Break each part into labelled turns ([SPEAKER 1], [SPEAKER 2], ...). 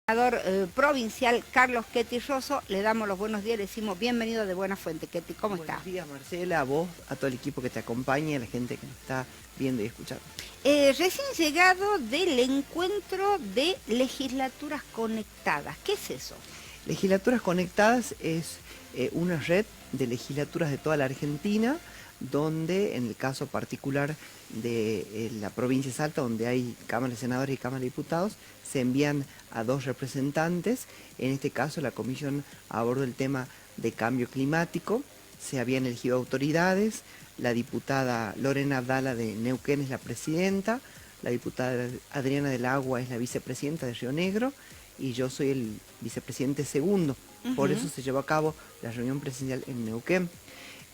[SPEAKER 1] Gobernador provincial Carlos Ketty Rosso, le damos los buenos días, le decimos bienvenido de Buena Fuente. Ketty, ¿cómo está?
[SPEAKER 2] Buenos días, Marcela, a vos, a todo el equipo que te acompaña y a la gente que nos está viendo y escuchando.
[SPEAKER 1] Recién llegado del encuentro de legislaturas conectadas. ¿Qué es eso?
[SPEAKER 2] Legislaturas Conectadas es una red de legislaturas de toda la Argentina, donde en el caso particular de la provincia de Salta, donde hay Cámara de Senadores y Cámara de Diputados, se envían a 2 representantes. En este caso la comisión abordó el tema de cambio climático, se habían elegido autoridades, la diputada Lorena Abdala de Neuquén es la presidenta, la diputada Adriana del Agua es la vicepresidenta de Río Negro, y yo soy el vicepresidente segundo. Por eso se llevó a cabo la reunión presidencial en Neuquén.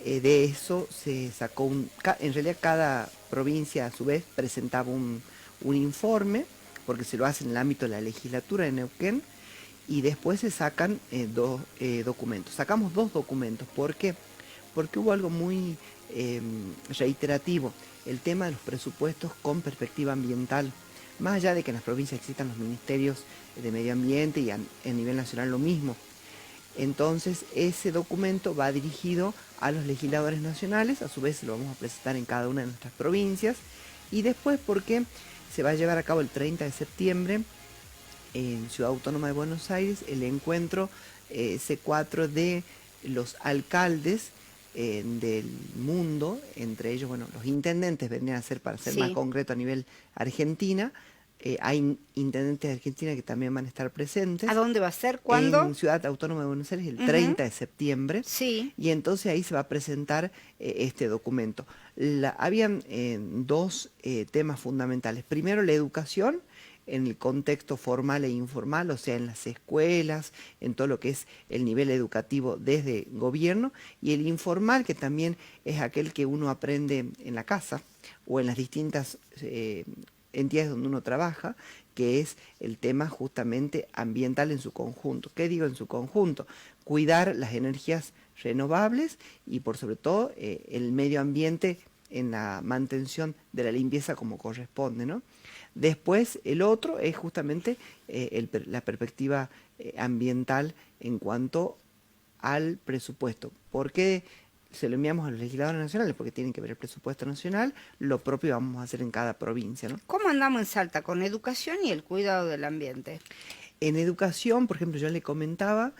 [SPEAKER 2] De eso se sacó en realidad cada provincia a su vez presentaba un informe, porque se lo hace en el ámbito de la legislatura de Neuquén, y después se sacan 2 documentos. Sacamos 2 documentos, ¿por qué? Porque hubo algo muy reiterativo, el tema de los presupuestos con perspectiva ambiental. Más allá de que en las provincias existan los ministerios de medio ambiente y a nivel nacional lo mismo. Entonces ese documento va dirigido a los legisladores nacionales, a su vez lo vamos a presentar en cada una de nuestras provincias, y después porque se va a llevar a cabo el 30 de septiembre en Ciudad Autónoma de Buenos Aires el encuentro C4 de los alcaldes del mundo, entre ellos, bueno, los intendentes vendrían a ser, para ser más concreto a nivel Argentina. Hay intendentes de Argentina que también van a estar presentes.
[SPEAKER 1] ¿A dónde va a ser? ¿Cuándo?
[SPEAKER 2] En Ciudad Autónoma de Buenos Aires el 30 de septiembre.
[SPEAKER 1] Sí.
[SPEAKER 2] Y entonces ahí se va a presentar este documento. Habían 2 temas fundamentales. Primero, la educación en el contexto formal e informal, o sea, en las escuelas, en todo lo que es el nivel educativo desde gobierno, y el informal, que también es aquel que uno aprende en la casa o en las distintas entidades donde uno trabaja, que es el tema justamente ambiental en su conjunto. ¿Qué digo en su conjunto? Cuidar las energías renovables y por sobre todo el medio ambiente en la mantención de la limpieza como corresponde, ¿no? Después el otro es justamente la perspectiva ambiental en cuanto al presupuesto. ¿Por qué se lo enviamos a los legisladores nacionales? Porque tienen que ver el presupuesto nacional, lo propio vamos a hacer en cada provincia, ¿no?
[SPEAKER 1] ¿Cómo andamos en Salta con educación y el cuidado del ambiente?
[SPEAKER 2] En educación, por ejemplo, yo le comentaba,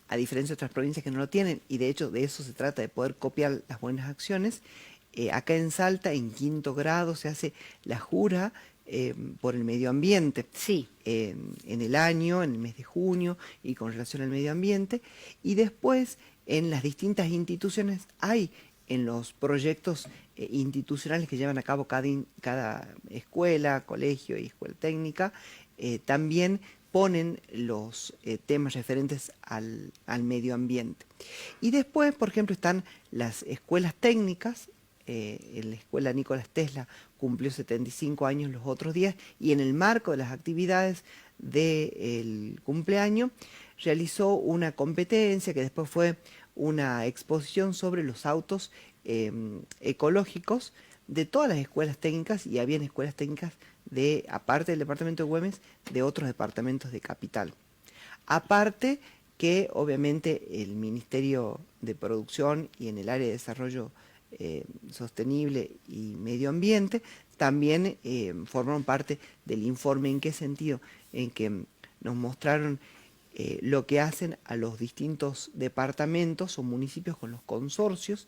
[SPEAKER 2] a diferencia de otras provincias que no lo tienen, y de hecho de eso se trata, de poder copiar las buenas acciones, acá en Salta, en 5º grado, se hace la jura por el medio ambiente.
[SPEAKER 1] Sí.
[SPEAKER 2] En el año, en el mes de junio, y con relación al medio ambiente, y después en las distintas instituciones hay en los proyectos institucionales que llevan a cabo cada escuela, colegio y escuela técnica, también ponen los temas referentes al medio ambiente. Y después, por ejemplo, están las escuelas técnicas. En la escuela Nicolás Tesla cumplió 75 años los otros días, y en el marco de las actividades del cumpleaños realizó una competencia que después fue una exposición sobre los autos ecológicos de todas las escuelas técnicas, y habían escuelas técnicas aparte del departamento de Güemes, de otros departamentos de Capital. Aparte que obviamente el Ministerio de Producción y en el área de desarrollo sostenible y medio ambiente también formaron parte del informe. ¿En qué sentido? En que nos mostraron lo que hacen a los distintos departamentos o municipios con los consorcios.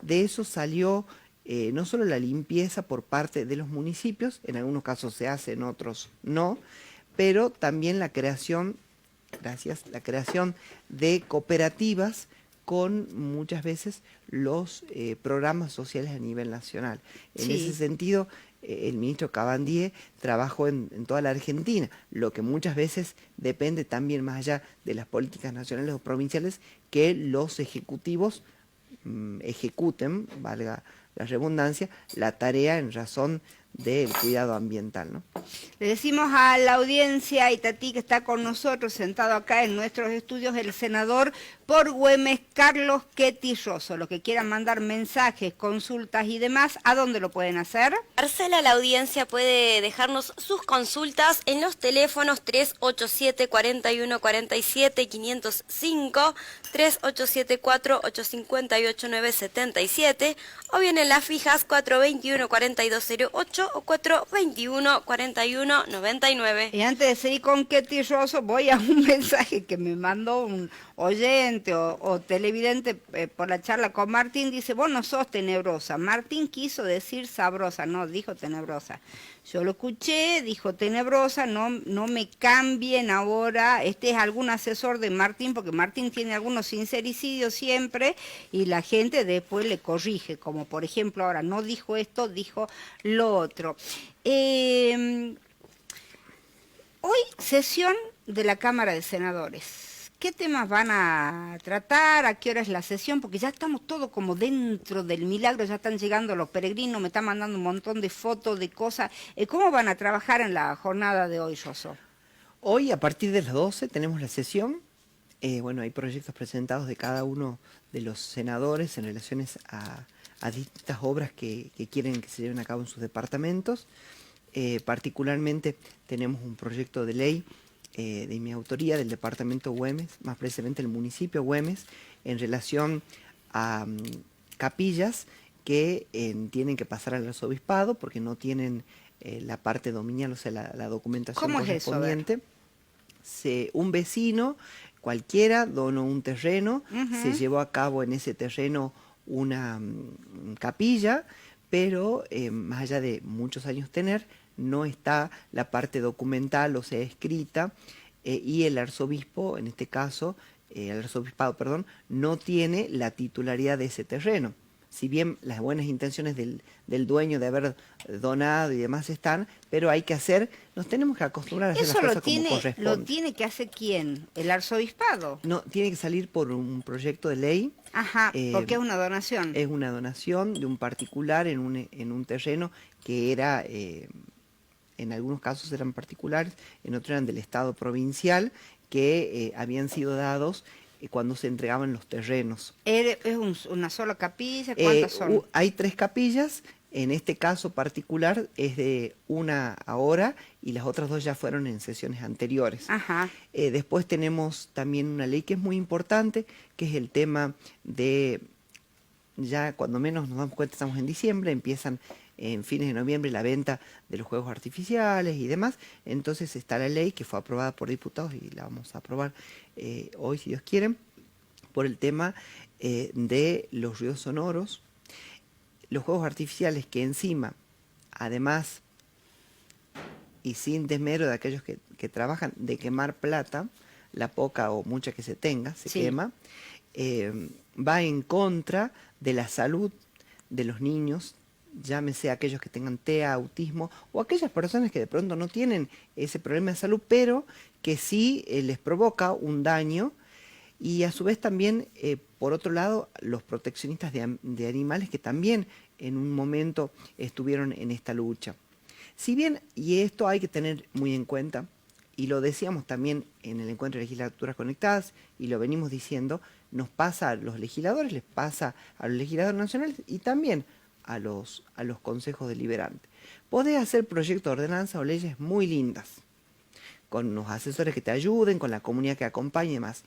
[SPEAKER 2] De eso salió no solo la limpieza por parte de los municipios, en algunos casos se hace, en otros no, pero también la creación, la creación de cooperativas con muchas veces los programas sociales a nivel nacional. En ese sentido, el ministro Cabandier trabajó en toda la Argentina, lo que muchas veces depende también, más allá de las políticas nacionales o provinciales, que los ejecutivos ejecuten, valga la redundancia, la tarea en razón del cuidado ambiental, ¿no?
[SPEAKER 1] Le decimos a la audiencia Itatí que está con nosotros, sentado acá en nuestros estudios, el senador por Güemes, Carlos Ketty Rosso. Los que quieran mandar mensajes, consultas y demás, ¿a dónde lo pueden hacer?
[SPEAKER 3] Marcela, la audiencia puede dejarnos sus consultas en los teléfonos 387-4147-505, 387-4858-977, o bien en las fijas 421-4208 o 421-4199.
[SPEAKER 1] Y antes de seguir con Ketty Rosso, voy a un mensaje que me mandó un oyente o televidente por la charla con Martín. Dice, vos no sos tenebrosa. Martín quiso decir sabrosa, no, dijo tenebrosa. Yo lo escuché, dijo tenebrosa, no me cambien ahora. Este es algún asesor de Martín, porque Martín tiene algunos sincericidios siempre y la gente después le corrige, como por ejemplo ahora no dijo esto, dijo lo otro. Hoy sesión de la Cámara de Senadores. ¿Qué temas van a tratar? ¿A qué hora es la sesión? Porque ya estamos todos como dentro del milagro, ya están llegando los peregrinos, me están mandando un montón de fotos, de cosas. ¿Cómo van a trabajar en la jornada de hoy, Rosso?
[SPEAKER 2] Hoy, a partir de las 12, tenemos la sesión. Bueno, hay proyectos presentados de cada uno de los senadores en relaciones a distintas obras que quieren que se lleven a cabo en sus departamentos. Particularmente tenemos un proyecto de ley de mi autoría del departamento Güemes, más precisamente el municipio Güemes, en relación a capillas que tienen que pasar al arzobispado porque no tienen la parte dominial, o sea, la documentación correspondiente. Un vecino cualquiera donó un terreno, se llevó a cabo en ese terreno una capilla, pero más allá de muchos años tener, no está la parte documental, o sea, escrita, y el arzobispo, en este caso, el arzobispado, perdón, no tiene la titularidad de ese terreno. Si bien las buenas intenciones del dueño de haber donado y demás están, pero hay que nos tenemos que acostumbrar a hacer las cosas como corresponde.
[SPEAKER 1] ¿Lo tiene que hacer quién? ¿El arzobispado?
[SPEAKER 2] No, tiene que salir por un proyecto de ley.
[SPEAKER 1] Ajá, porque es una donación.
[SPEAKER 2] Es una donación de un particular en un terreno que era, en algunos casos eran particulares, en otros eran del Estado provincial, que habían sido dados cuando se entregaban los terrenos.
[SPEAKER 1] ¿Es una sola capilla? ¿Cuántas son?
[SPEAKER 2] Hay 3 capillas, en este caso particular es de una ahora y las otras 2 ya fueron en sesiones anteriores.
[SPEAKER 1] Ajá.
[SPEAKER 2] Después tenemos también una ley que es muy importante, que es el tema de, ya cuando menos nos damos cuenta estamos en diciembre, empiezan en fines de noviembre la venta de los juegos artificiales y demás. Entonces está la ley que fue aprobada por diputados y la vamos a aprobar hoy, si Dios quiere, por el tema de los ruidos sonoros. Los juegos artificiales que encima, además, y sin desmero de aquellos que trabajan de quemar plata, la poca o mucha que se tenga, se quema, va en contra de la salud de los niños, llámese aquellos que tengan TEA, autismo, o aquellas personas que de pronto no tienen ese problema de salud, pero que sí les provoca un daño, y a su vez también, por otro lado, los proteccionistas de animales que también en un momento estuvieron en esta lucha. Si bien, y esto hay que tener muy en cuenta, y lo decíamos también en el encuentro de legislaturas conectadas, y lo venimos diciendo, nos pasa a los legisladores, les pasa a los legisladores nacionales y también a los consejos deliberantes. Podés hacer proyectos de ordenanza o leyes muy lindas, con los asesores que te ayuden, con la comunidad que acompañe y demás.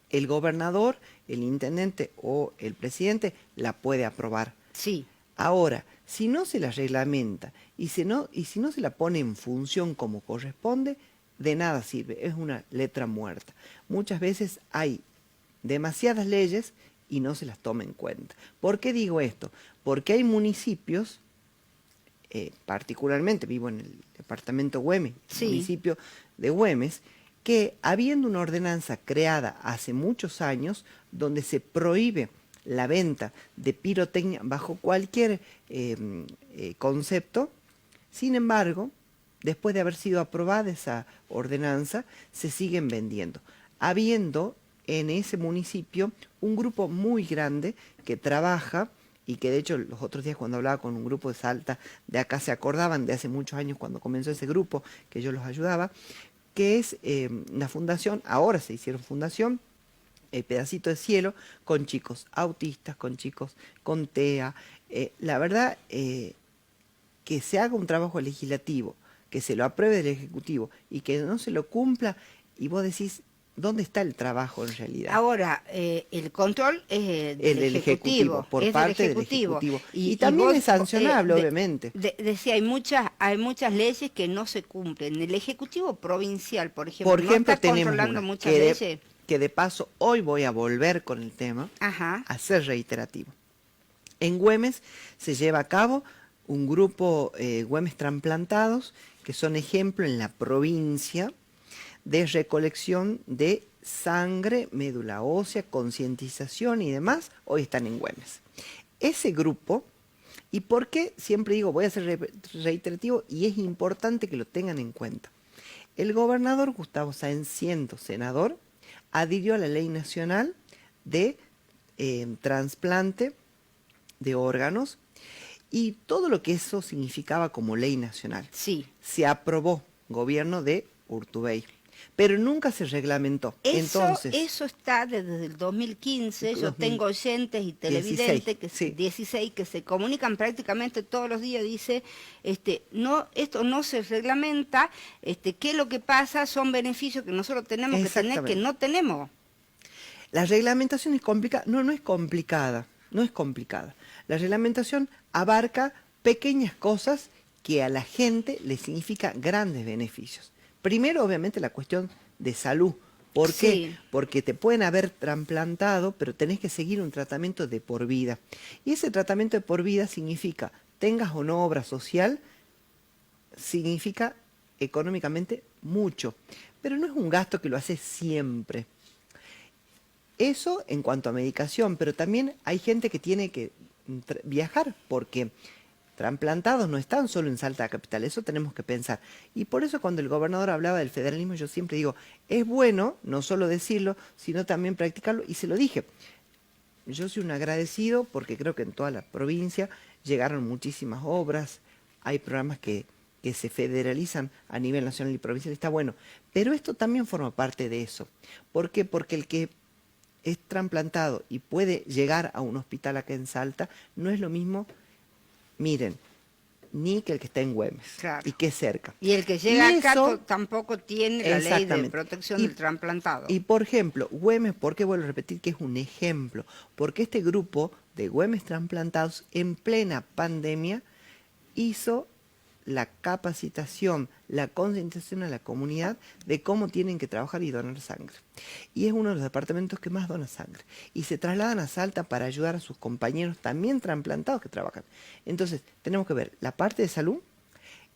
[SPEAKER 2] El gobernador, el intendente o el presidente la puede aprobar.
[SPEAKER 1] Sí.
[SPEAKER 2] Ahora, si no se la reglamenta y si no se la pone en función como corresponde, de nada sirve, es una letra muerta. Muchas veces hay demasiadas leyes y no se las toma en cuenta. ¿Por qué digo esto? Porque hay municipios, particularmente vivo en el departamento Güemes, el municipio de Güemes, que habiendo una ordenanza creada hace muchos años, donde se prohíbe la venta de pirotecnia bajo cualquier concepto, sin embargo, después de haber sido aprobada esa ordenanza, se siguen vendiendo, habiendo en ese municipio un grupo muy grande que trabaja y que de hecho los otros días cuando hablaba con un grupo de Salta de acá se acordaban de hace muchos años cuando comenzó ese grupo que yo los ayudaba, que es una fundación, ahora se hicieron fundación, Pedacito de Cielo, con chicos autistas, con chicos con TEA. La verdad, que se haga un trabajo legislativo, que se lo apruebe del Ejecutivo y que no se lo cumpla, y vos decís, ¿dónde está el trabajo en realidad?
[SPEAKER 1] Ahora, el control es del Ejecutivo,
[SPEAKER 2] por
[SPEAKER 1] es
[SPEAKER 2] parte del Ejecutivo. Y también
[SPEAKER 1] vos,
[SPEAKER 2] es sancionable, obviamente.
[SPEAKER 1] Decía, hay muchas leyes que no se cumplen. El Ejecutivo provincial, por ejemplo, ¿no está
[SPEAKER 2] tenemos
[SPEAKER 1] controlando
[SPEAKER 2] una
[SPEAKER 1] muchas leyes?
[SPEAKER 2] Que de paso hoy voy a volver con el tema,
[SPEAKER 1] Ajá.
[SPEAKER 2] a ser reiterativo. En Güemes se lleva a cabo un grupo Güemes Transplantados, que son ejemplo en la provincia de recolección de sangre, médula ósea, concientización y demás, hoy están en Güemes. Ese grupo, ¿y por qué? Siempre digo, voy a ser reiterativo y es importante que lo tengan en cuenta. El gobernador Gustavo Sáenz, siendo senador, adhirió a la Ley Nacional de trasplante de órganos y todo lo que eso significaba como ley nacional.
[SPEAKER 1] Sí.
[SPEAKER 2] Se aprobó, gobierno de Urtubey, pero nunca se reglamentó.
[SPEAKER 1] Eso está desde el 2015, yo tengo oyentes y televidentes, 16 que se comunican prácticamente todos los días, dice, no, esto no se reglamenta, ¿qué es lo que pasa? Son beneficios que nosotros tenemos que tener que no tenemos.
[SPEAKER 2] La reglamentación es complicada, no es complicada, no es complicada. La reglamentación abarca pequeñas cosas que a la gente le significa grandes beneficios. Primero, obviamente, la cuestión de salud. ¿Por qué?
[SPEAKER 1] Sí.
[SPEAKER 2] Porque te pueden haber trasplantado, pero tenés que seguir un tratamiento de por vida. Y ese tratamiento de por vida significa, tengas o no obra social, significa económicamente mucho. Pero no es un gasto que lo haces siempre. Eso en cuanto a medicación, pero también hay gente que tiene que viajar, porque trasplantados no están solo en Salta Capital, eso tenemos que pensar. Y por eso cuando el gobernador hablaba del federalismo, yo siempre digo, es bueno no solo decirlo, sino también practicarlo, y se lo dije. Yo soy un agradecido porque creo que en toda la provincia llegaron muchísimas obras, hay programas que se federalizan a nivel nacional y provincial, está bueno. Pero esto también forma parte de eso. ¿Por qué? Porque el que es trasplantado y puede llegar a un hospital acá en Salta, no es lo mismo, miren, ni que el que está en Güemes,
[SPEAKER 1] claro,
[SPEAKER 2] y que es cerca.
[SPEAKER 1] Y el que llega acá tampoco tiene la ley de protección del trasplantado.
[SPEAKER 2] Y por ejemplo, Güemes, ¿por qué vuelvo a repetir que es un ejemplo? Porque este grupo de Güemes Transplantados en plena pandemia hizo la capacitación, la concientización a la comunidad de cómo tienen que trabajar y donar sangre. Y es uno de los departamentos que más dona sangre. Y se trasladan a Salta para ayudar a sus compañeros también trasplantados que trabajan. Entonces, tenemos que ver la parte de salud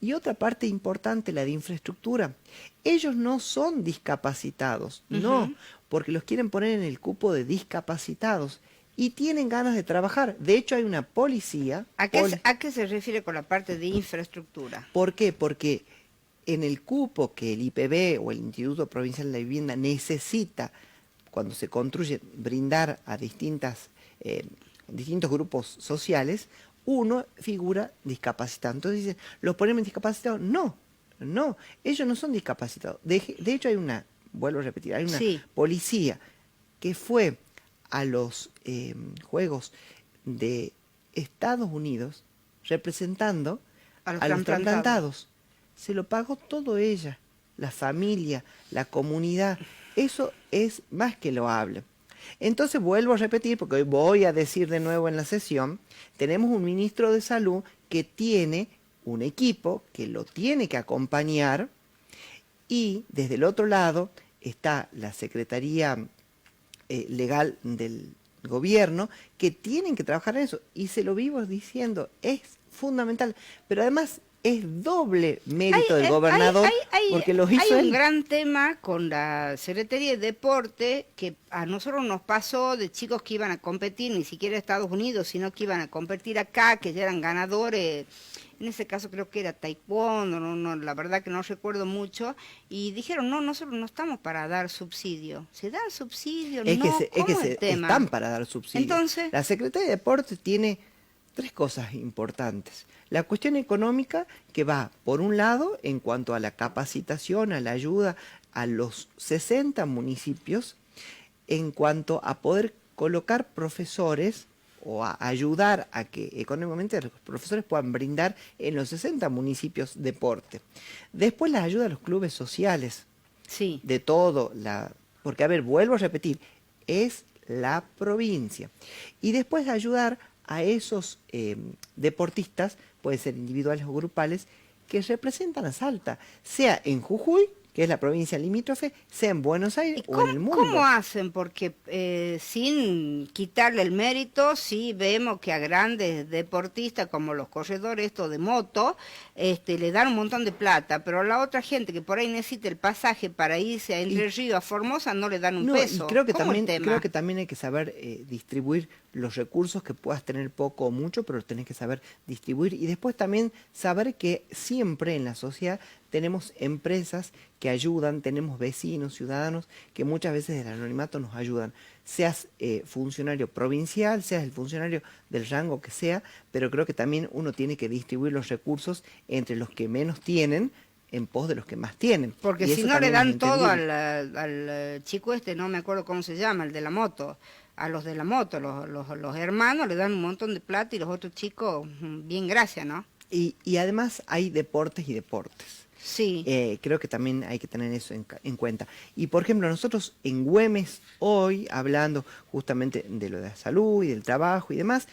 [SPEAKER 2] y otra parte importante, la de infraestructura. Ellos no son discapacitados, no, porque los quieren poner en el cupo de discapacitados. Y tienen ganas de trabajar. De hecho, hay una policía...
[SPEAKER 1] ¿A qué se refiere con la parte de infraestructura?
[SPEAKER 2] ¿Por qué? Porque en el cupo que el IPB o el Instituto Provincial de la Vivienda necesita, cuando se construye, brindar a distintos grupos sociales, uno figura discapacitado. Entonces dicen, ¿los ponemos discapacitados? No, ellos no son discapacitados. De hecho, hay una, vuelvo a repetir, hay una policía que fue a los Juegos de Estados Unidos representando a los trasplantados. Se lo pagó todo ella, la familia, la comunidad. Eso es más que loable. Entonces vuelvo a repetir, porque hoy voy a decir de nuevo en la sesión, tenemos un ministro de Salud que tiene un equipo que lo tiene que acompañar, y desde el otro lado está la Secretaría legal del gobierno, que tienen que trabajar en eso, y se lo vivo diciendo, es fundamental, pero además es doble mérito del gobernador, porque lo hizo él.
[SPEAKER 1] Hay un gran tema con la Secretaría de Deporte, que a nosotros nos pasó de chicos que iban a competir, ni siquiera a Estados Unidos, sino que iban a competir acá, que ya eran ganadores. En ese caso creo que era taekwondo, la verdad que no recuerdo mucho, y dijeron, nosotros no estamos para dar subsidio. ¿Se da subsidio?
[SPEAKER 2] Están para dar subsidio.
[SPEAKER 1] Entonces,
[SPEAKER 2] la Secretaría de Deportes tiene tres cosas importantes. La cuestión económica, que va, por un lado, en cuanto a la capacitación, a la ayuda a los 60 municipios, en cuanto a poder colocar profesores o a ayudar a que económicamente los profesores puedan brindar en los 60 municipios deporte. Después la ayuda a los clubes sociales,
[SPEAKER 1] Sí.
[SPEAKER 2] de todo, porque a ver, vuelvo a repetir, es la provincia. Y después ayudar a esos deportistas, puede ser individuales o grupales, que representan a Salta, sea en Jujuy, que es la provincia limítrofe, sea en Buenos Aires
[SPEAKER 1] ¿Y
[SPEAKER 2] o en el mundo.
[SPEAKER 1] cómo hacen? Porque sin quitarle el mérito, sí vemos que a grandes deportistas como los corredores estos de moto, le dan un montón de plata, pero a la otra gente que por ahí necesita el pasaje para irse a Entre Ríos, a Formosa, no le dan un peso.
[SPEAKER 2] Y creo que
[SPEAKER 1] ¿Cómo el
[SPEAKER 2] también,
[SPEAKER 1] tema?
[SPEAKER 2] hay que saber distribuir los recursos, que puedas tener poco o mucho, pero tenés que saber distribuir. Y después también saber que siempre en la sociedad tenemos empresas que ayudan, tenemos vecinos, ciudadanos, que muchas veces del anonimato nos ayudan. Seas funcionario provincial, seas el funcionario del rango que sea, pero creo que también uno tiene que distribuir los recursos entre los que menos tienen, en pos de los que más tienen.
[SPEAKER 1] Porque
[SPEAKER 2] Y
[SPEAKER 1] si
[SPEAKER 2] eso
[SPEAKER 1] no le
[SPEAKER 2] también es
[SPEAKER 1] dan todo
[SPEAKER 2] entendible.
[SPEAKER 1] al chico no me acuerdo cómo se llama, el de la moto, a los de la moto, los hermanos le dan un montón de plata y los otros chicos, bien gracias, ¿no?
[SPEAKER 2] Y además hay deportes y deportes.
[SPEAKER 1] Sí.
[SPEAKER 2] Creo que también hay que tener eso en cuenta. Y por ejemplo, nosotros en Güemes hoy, hablando justamente de lo de la salud y del trabajo y demás,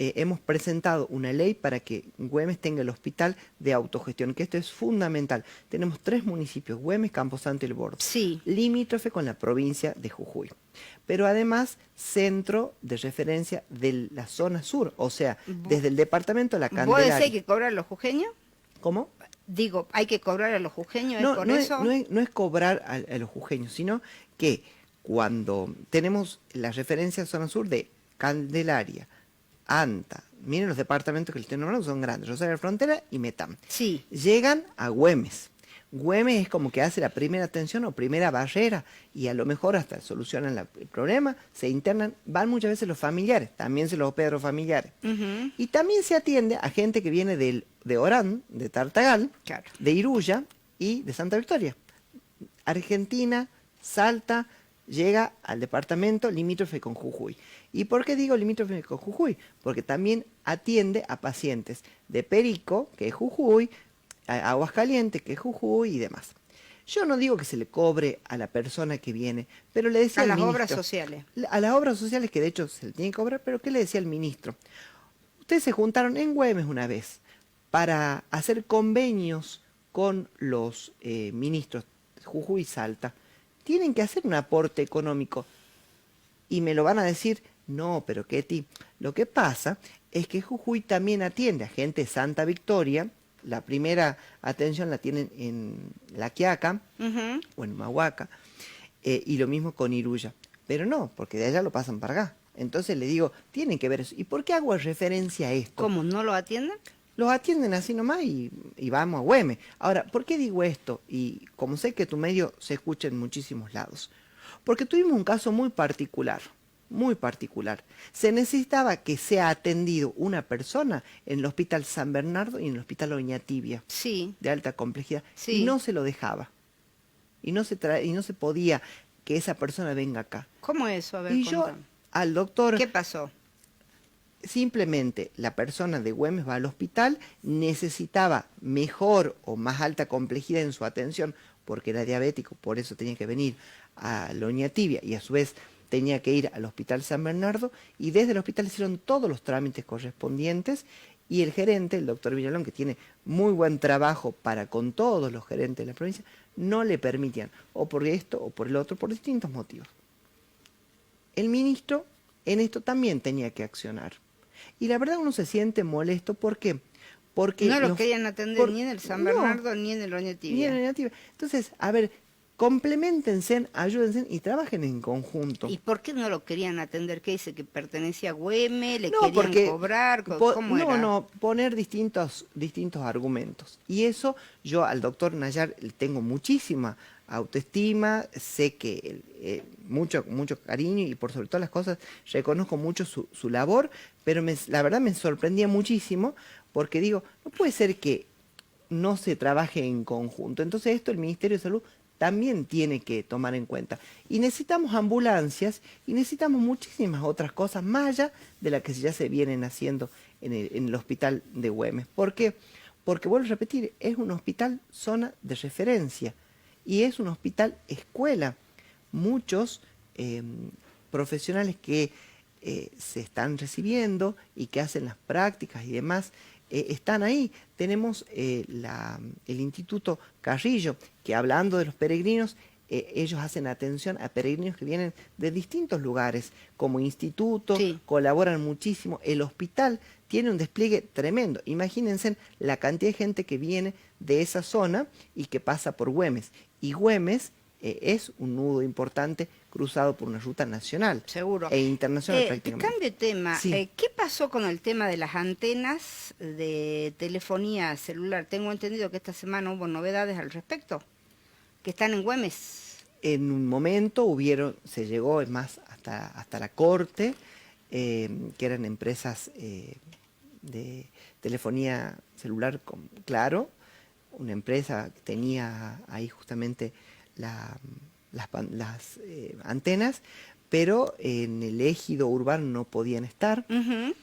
[SPEAKER 2] hemos presentado una ley para que Güemes tenga el hospital de autogestión, que esto es fundamental. Tenemos 3 municipios, Güemes, Camposanto y El Bordo,
[SPEAKER 1] Sí.
[SPEAKER 2] limítrofe con la provincia de Jujuy. Pero además, centro de referencia de la zona sur, o sea, desde el departamento de la
[SPEAKER 1] ¿Vos
[SPEAKER 2] Candelaria.
[SPEAKER 1] decís que cobrar a los jujeños?
[SPEAKER 2] ¿Cómo?
[SPEAKER 1] Digo, hay que cobrar a los jujeños,
[SPEAKER 2] No,
[SPEAKER 1] ¿es por
[SPEAKER 2] no
[SPEAKER 1] eso?
[SPEAKER 2] no es cobrar a los jujeños, sino que cuando tenemos la referencia zona sur de Candelaria, Anta, miren los departamentos que les estoy nombrando, son grandes, Rosario de la Frontera y Metam.
[SPEAKER 1] Sí.
[SPEAKER 2] Llegan a Güemes. Güemes es como que hace la primera atención o primera barrera y a lo mejor hasta solucionan el problema, se internan, van muchas veces los familiares, también se los hospeda los familiares.
[SPEAKER 1] Ujú.
[SPEAKER 2] Y también se atiende a gente que viene de Orán, de Tartagal,
[SPEAKER 1] Claro.
[SPEAKER 2] de Iruya y de Santa Victoria. Argentina, Salta, llega al departamento limítrofe con Jujuy. ¿Y por qué digo limítrofe con Jujuy? Porque también atiende a pacientes de Perico, que es Jujuy, a Aguascalientes, que es Jujuy y demás. Yo no digo que se le cobre a la persona que viene, pero le decía
[SPEAKER 1] A
[SPEAKER 2] al
[SPEAKER 1] las
[SPEAKER 2] ministro,
[SPEAKER 1] obras sociales.
[SPEAKER 2] a las obras sociales, que de hecho se le tiene que cobrar, pero ¿qué le decía el ministro? Ustedes se juntaron en Güemes una vez para hacer convenios con los ministros de Jujuy y Salta. Tienen que hacer un aporte económico. Y me lo van a decir, no, pero Ketty, lo que pasa es que Jujuy también atiende a gente de Santa Victoria. La primera atención la tienen en La Quiaca
[SPEAKER 1] Ujú.
[SPEAKER 2] o en Mahuaca, y lo mismo con Iruya. Pero no, porque de allá lo pasan para acá. Entonces le digo, tienen que ver eso. ¿Y por qué hago referencia a esto?
[SPEAKER 1] ¿Cómo? ¿No lo atienden?
[SPEAKER 2] Los atienden así nomás y vamos a Güemes. Ahora, ¿por qué digo esto? Y como sé que tu medio se escucha en muchísimos lados. Porque tuvimos un caso muy particular, muy particular. Se necesitaba que sea atendido una persona en el Hospital San Bernardo y en el Hospital Oñatibia,
[SPEAKER 1] Sí.
[SPEAKER 2] de alta complejidad,
[SPEAKER 1] Sí.
[SPEAKER 2] y no se lo dejaba. Y no se podía que esa persona venga acá.
[SPEAKER 1] ¿Cómo eso? A ver,
[SPEAKER 2] Y yo
[SPEAKER 1] contame.
[SPEAKER 2] al doctor...
[SPEAKER 1] ¿Qué pasó?
[SPEAKER 2] Simplemente la persona de Güemes va al hospital, necesitaba mejor o más alta complejidad en su atención porque era diabético, por eso tenía que venir a la Oñatibia y a su vez tenía que ir al Hospital San Bernardo, y desde el hospital hicieron todos los trámites correspondientes, y el gerente, el doctor Villalón, que tiene muy buen trabajo para con todos los gerentes de la provincia, no le permitían, o por esto o por el otro, por distintos motivos. El ministro en esto también tenía que accionar. Y la verdad uno se siente molesto, ¿por qué? Porque
[SPEAKER 1] No lo querían atender ni en el San
[SPEAKER 2] no,
[SPEAKER 1] Bernardo ni en el
[SPEAKER 2] ni en
[SPEAKER 1] Oñatibia.
[SPEAKER 2] la Oñatibia. Entonces, a ver, compleméntense, ayúdense y trabajen en conjunto.
[SPEAKER 1] ¿Y por qué no lo querían atender? ¿Qué dice? ¿Que pertenecía a Güemes? ¿Le
[SPEAKER 2] No,
[SPEAKER 1] querían
[SPEAKER 2] porque
[SPEAKER 1] cobrar? ¿Cómo era?
[SPEAKER 2] no, poner distintos argumentos. Y eso yo al doctor Nayar le tengo muchísima autoestima, sé que mucho cariño y por sobre todas las cosas reconozco mucho su labor, pero la verdad me sorprendía muchísimo porque digo, no puede ser que no se trabaje en conjunto. Entonces esto el Ministerio de Salud también tiene que tomar en cuenta. Y necesitamos ambulancias y necesitamos muchísimas otras cosas más allá de las que ya se vienen haciendo en el hospital de Güemes. ¿Por qué? Porque, vuelvo a repetir, es un hospital zona de referencia y es un hospital escuela. Muchos profesionales que se están recibiendo y que hacen las prácticas y demás, están ahí. Tenemos el Instituto Carrillo, que hablando de los peregrinos, ellos hacen atención a peregrinos que vienen de distintos lugares. Como instituto,
[SPEAKER 1] Sí.
[SPEAKER 2] colaboran muchísimo. El hospital tiene un despliegue tremendo. Imagínense la cantidad de gente que viene de esa zona y que pasa por Güemes. Y Güemes es un nudo importante cruzado por una ruta nacional.
[SPEAKER 1] Seguro.
[SPEAKER 2] E internacional
[SPEAKER 1] Te
[SPEAKER 2] prácticamente.
[SPEAKER 1] cambio de tema.
[SPEAKER 2] Sí.
[SPEAKER 1] ¿Qué pasó con el tema de las antenas de telefonía celular? Tengo entendido que esta semana hubo novedades al respecto, que están en Güemes.
[SPEAKER 2] En un momento se llegó, es más, hasta la corte, que eran empresas de telefonía celular con Claro, una empresa que tenía ahí justamente las antenas, pero en el ejido urbano no podían estar.
[SPEAKER 1] Ujú.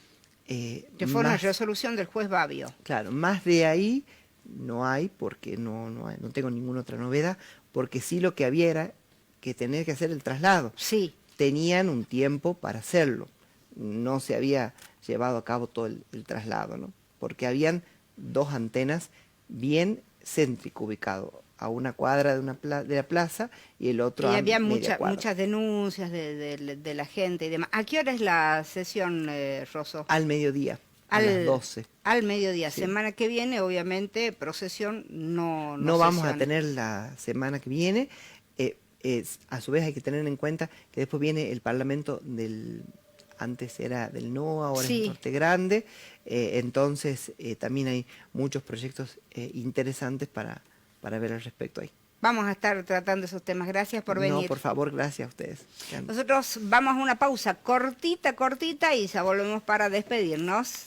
[SPEAKER 1] Que fue una
[SPEAKER 2] Más-
[SPEAKER 1] resolución del juez Babio.
[SPEAKER 2] Claro, más de ahí no hay, porque no tengo ninguna otra novedad, porque sí lo que había era que tener que hacer el traslado.
[SPEAKER 1] Sí.
[SPEAKER 2] Tenían un tiempo para hacerlo, no se había llevado a cabo todo el traslado, ¿no? Porque habían dos antenas bien céntrico ubicado, a una cuadra de la plaza y el otro
[SPEAKER 1] Y
[SPEAKER 2] a
[SPEAKER 1] había
[SPEAKER 2] media cuadra.
[SPEAKER 1] muchas denuncias de la gente y demás. ¿A qué hora es la sesión, Rosso?
[SPEAKER 2] Al mediodía, a las 12.
[SPEAKER 1] Al mediodía.
[SPEAKER 2] Sí.
[SPEAKER 1] Semana que viene, obviamente, procesión
[SPEAKER 2] No vamos a
[SPEAKER 1] sesiona.
[SPEAKER 2] tener la semana que viene. A su vez hay que tener en cuenta que después viene el Parlamento antes era del NOA, ahora
[SPEAKER 1] Sí.
[SPEAKER 2] es Norte Grande. Entonces también hay muchos proyectos interesantes para ver al respecto ahí.
[SPEAKER 1] Vamos a estar tratando esos temas. Gracias por venir.
[SPEAKER 2] No, por favor, gracias a ustedes.
[SPEAKER 1] Nosotros vamos a una pausa cortita y ya volvemos para despedirnos.